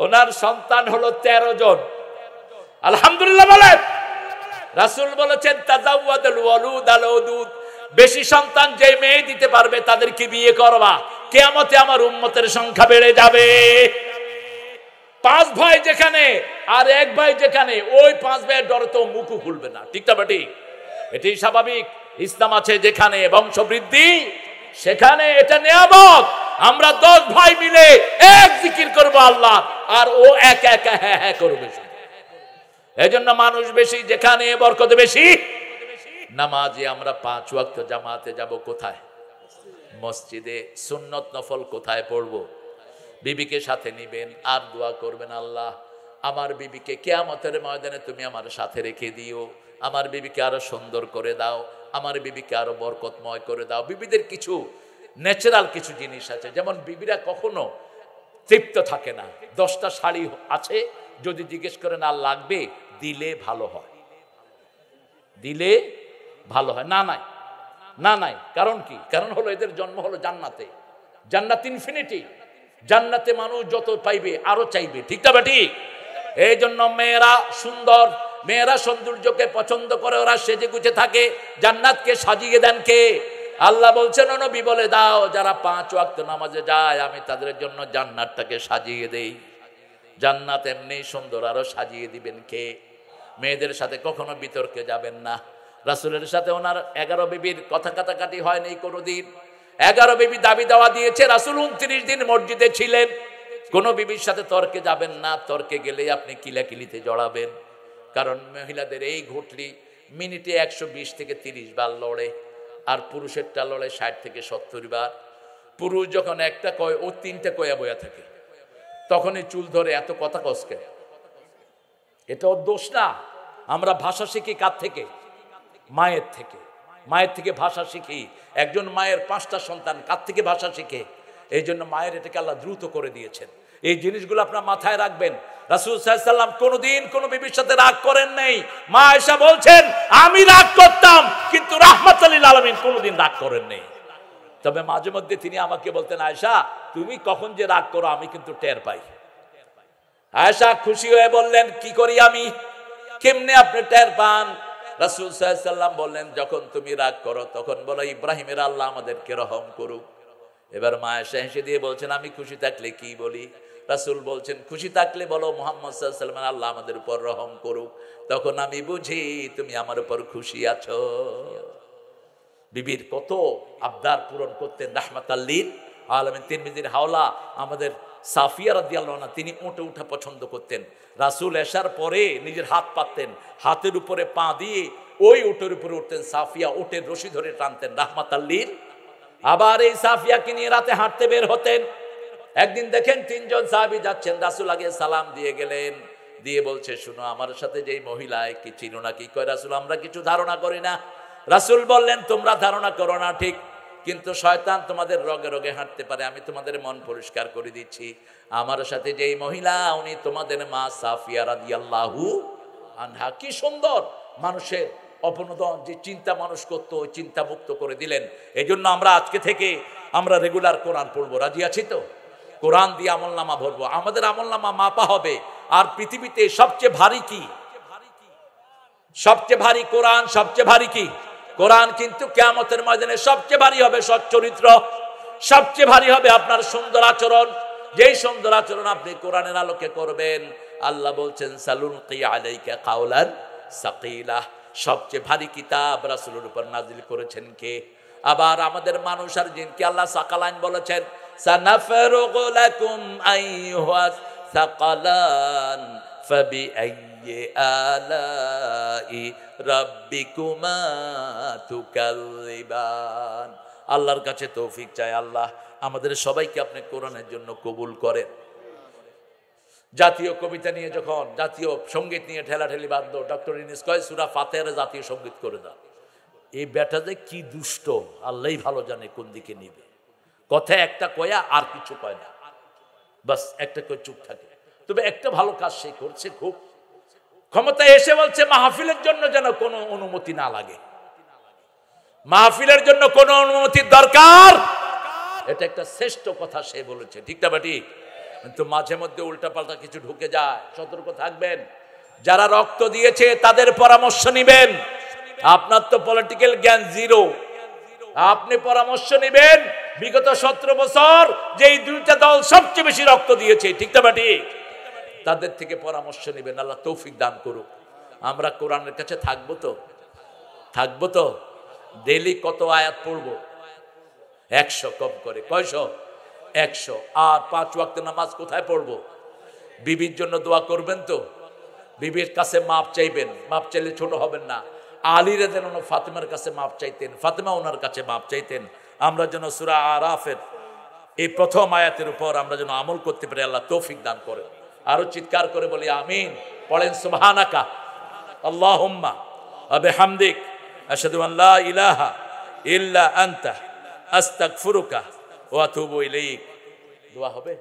ওনার সন্তান হলো 13 জন। আলহামদুলিল্লাহ বলেন। রাসূল বলেছেন তাজাওয়াদুল ওয়ালুদ আল ওদুদ, বেশি সন্তান যে মেয়ে দিতে পারবে তাদেরকে বিয়ে করবা। কিয়ামতে আমার উম্মতের সংখ্যা বেড়ে যাবে। 5 ভাই যেখানে আর 1 ভাই যেখানে, ওই 5 ভাইয়ের ডরে তো মুখও খুলবে না, ঠিক না বেটি? এটি স্বাভাবিক। ইসলাম আছে যেখানে বংশবৃদ্ধি সেখানে এটা নিয়ামত। আমরা 10 ভাই মিলে এক জিকির করব আল্লাহ, আর ও একা একা হ্যাঁ হ্যাঁ করবে। এজন্য মানুষ বেশি যেখানে বরকত বেশি। নামাজে আমরা 5 ওয়াক্ত জামাতে যাব কোথায়? মসজিদে। সুন্নত নফল কোথায় পড়বো? বিবিকে সাথে নিবেন আর দোয়া করবেন, আল্লাহ আমার বিবিকে কিয়ামতের ময়দানে তুমি আমার সাথে রেখে দিও, আমার বিবিকে আরো সুন্দর করে দাও, আমার বিবিকে আরো বরকতময় করে দাও। বিবিদের কিছু ন্যাচারাল কিছু জিনিস আছে, যেমন বিবিরা কখনো তৃপ্ত থাকে না। 10টা শাড়ি আছে, যদি জিজ্ঞেস করেন আর লাগবে, দিলে ভালো হয়, দিলে ভালো হয়। না নাই, না নাই। কারণ কি? কারণ হলো এদের জন্ম হলো জান্নাতে। জান্নাত ইনফিনিটি। জান্নাতে মানুষ যত পাইবে আরো চাইবে, ঠিক না বেটি? এই জন্য মেয়েরা সুন্দর, মেয়েরা সৌন্দর্যকে পছন্দ করে, ওরা সেজে গুছে থাকে। জান্নাতকে সাজিয়ে দেন কে? আল্লাহ বলছেন, ও নবী বলে দাও, যারা 5 ওয়াক্ত নামাজে যায় আমি তাদের জন্য জান্নাতটাকে সাজিয়ে দেই। জান্নাত এমনি সুন্দর, আরো সাজিয়ে দিবেন কে? মেয়েদের সাথে কখনো বিতর্কে যাবেন না। রাসূলের সাথে ওনার 11 বিবির কথা কাটাকাটি হয়নি কোনোদিন। 11 বিবি দাবি দেওয়া দিয়েছে, রাসূল 29 দিন মসজিদে ছিলেন। কোনো বিবির সাথে তর্কে যাবেন না, তর্কে গেলে আপনি কিলাকিলিতে জড়াবেন। কারণ মহিলাদের এই ঘটলি মিনিটে 120 থেকে 30 বার লড়ে, আর পুরুষেরটা লড়ে 60 থেকে 70 বার। পুরুষ যখন একটা কয়, ও 3টে কয়া বয়া থাকে, তখনই চুল ধরে এত কথা কসকে। এটা ওর দোষ না। আমরা ভাষা শিখি কার থেকে? মায়ের থেকে। মায়ের থেকে ভাষা শিখি। একজন মায়ের 5টা সন্তান কার থেকে ভাষা শিখে? এই জন্য মায়ের এটাকে আল্লাহ দ্রুত করে দিয়েছেন। এই জিনিসগুলো আপনার মাথায় রাখবেন। রাসূল সাল্লাল্লাহু আলাইহি ওয়াসাল্লাম কোনোদিন কোনো বিবির সাথে রাগ করেন নাই। মা আয়েশা বলছেন, আমি রাগ করতাম কিন্তু রাহমাতুল লিল আলামিন কোনোদিন রাগ করেন নাই। তবে মাঝে মধ্যে তিনি আমাকে বলতেন, আয়েশা তুমি কখন যে রাগ করো আমি কিন্তু টের পাই। আয়েশা খুশি হয়ে বললেন, কি করি আমি? কেমনে আপনি টের পান? রাসূল সাল্লাল্লাহু আলাইহি ওয়াসাল্লাম বললেন, যখন তুমি রাগ করো তখন বলো, ইব্রাহিমের আল্লাহ আমাদেরকে রহম করুক। এবার মা আয়েশা হেসে দিয়ে বলছেন, আমি খুশি থাকলে কি বলি? রাসূল বলছেন, খুশি থাকলে বলো মুহাম্মদ সাল্লাল্লাহু আলাইহি ওয়াসাল্লাম আল্লাহ আমাদের উপর রহম করুক। তখন আমি বুঝি তুমি আমার উপর খুশি আছো। বিবির কত আবদার পূরণ করতেন রাহমাতাল লিল আলামিন। তিরমিজির হাওলা আমাদের সাফিয়া রাদিয়াল্লাহু আনহা, তিনি উঠে উঠা পছন্দ করতেন। রাসূল এশার পরে নিজের হাত পাততেন, হাতের উপরে পা দিয়ে ওই উটের উপরে উঠতেন। সাফিয়া উটের রশি ধরে টানতেন রাহমাতাল লিল। আবার এই সাফিয়াকে নিয়ে রাতে হাঁটতে বের হতেন। একদিন দেখেন 3 জন সাহাবী যাচ্ছেন, রাসূল আগে সালাম দিয়ে গেলেন, দিয়ে বলছে, শুনো আমার সাথে যেই মহিলা, কি চিনো নাকি? কয় রাসূল আমরা কিছু ধারণা করি না। রাসূল বললেন, তোমরা ধারণা করো না ঠিক, কিন্তু শয়তান তোমাদের রগে রগে হাঁটতে পারে। আমি তোমাদের মন পরিষ্কার করে দিচ্ছি, আমার সাথে যেই মহিলা উনি তোমাদের মা সাফিয়া রাদিয়াল্লাহু আনহা। কি সুন্দর মানুষের অপনোদন, যে চিন্তা মানুষ করতো ওই চিন্তা মুক্ত করে দিলেন। এই জন্য আমরা আজকে থেকে আমরা রেগুলার কোরআন পড়বো। রাজি আছি তো? কোরআন দিয়ে আমলনামা ভরবো, আমাদের আমলনামা মাপা হবে। আর পৃথিবীতে সবচেয়ে ভারী কি? সবচেয়ে ভারী কোরআন। সবচেয়ে ভারী কি? কোরআন। কিন্তু কিয়ামতের ময়দানে সবচেয়ে ভারী হবে সৎ চরিত্র, সবচেয়ে ভারী হবে আপনার সুন্দর আচরণ। যেই সুন্দর আচরণ আপনি কোরআনের আলোকে করবেন, আল্লাহ বলছেন সালুনকি আলাইকা কাওলান সাকিলা। সবচেয়ে ভারী কিতাব রাসূলের উপর নাজিল করেছেন কে? আবার আমাদের মানুষ আর জিনকে আল্লাহ সাকালাইন বলেছেন, সানাফরুগু লাকুম আইয়ুহাস সাকালান ফাবিআইয়ি আলাই রাব্বিকুমা তুকাল্লিবান। আল্লাহর কাছে তৌফিক চাই, আল্লাহ আমাদের সবাইকে আপনি কোরআনের জন্য কবুল করেন। জাতীয় কবিতা নিয়ে যখন জাতীয় সঙ্গীত নিয়ে ঠেলাঠেলি বাঁধলো, ডক্টর ইউনূস কয় সূরা ফাতিহার জাতীয় সঙ্গীত করে দাও। এই বেটা যে কি দুষ্ট, আল্লাহই ভালো জানে কোন দিকে নিবে। কথা একটা কয়া আর কিছু কয় না, বাস একটা কয়ে চুপ থাকে। তবে একটা ভালো কাজ সে করছে, খুব ক্ষমতায় এসে বলছে মাহফিলের জন্য যেন কোনো অনুমতি না লাগে, মাহফিলের জন্য কোনো অনুমতির দরকার। এটা একটা শ্রেষ্ঠ কথা সে বলেছে, ঠিক না বেটি? কিন্তু মাঝে মধ্যে উল্টাপাল্টা কিছু ঢুকে যায়, সতর্ক থাকবেন। যারা রক্ত দিয়েছে তাদের পরামর্শ নিবেন। আপনার তো পলিটিক্যাল জ্ঞান জিরো, আপনি পরামর্শ নিবেন বিগত 17 বছর যেই দুইটা দল সবচেয়ে বেশি রক্ত দিয়েছে, ঠিক না ঠিক? তাদের থেকে পরামর্শ নেবেন, আল্লাহ তৌফিক দান করুক। আমরা কোরআনের কাছে থাকবো তো ডেইলি কত আয়াত পড়বো? 100 কম করে, কয়শো? 100। আর 5 ওয়াক্ত নামাজ কোথায় পড়বো? বিবির জন্য দোয়া করবেন তো, বিবির কাছে মাপ চাইবেন, মাপ চাইলে ছোট হবেন না। আলী রাদিয়াল্লাহু আনহু ফাতেমার কাছে মাপ চাইতেন, ফাতেমা ওনার কাছে মাপ চাইতেন। আমরা যেন সূরা আরাফের এই প্রথম আয়াতের উপর আমরা যেন আমল করতে পারি, আল্লাহ তৌফিক দান করেন। আরো চিৎকার করে বলি আমিন। পড়েন সুবহানাকা আল্লাহুম্মা ওয়া বিহামদিক আশহাদু আন লা ইলাহা ইল্লা আনতা আস্তাগফিরুকা ওয়া আতুবু ইলাইক। দোয়া হবে।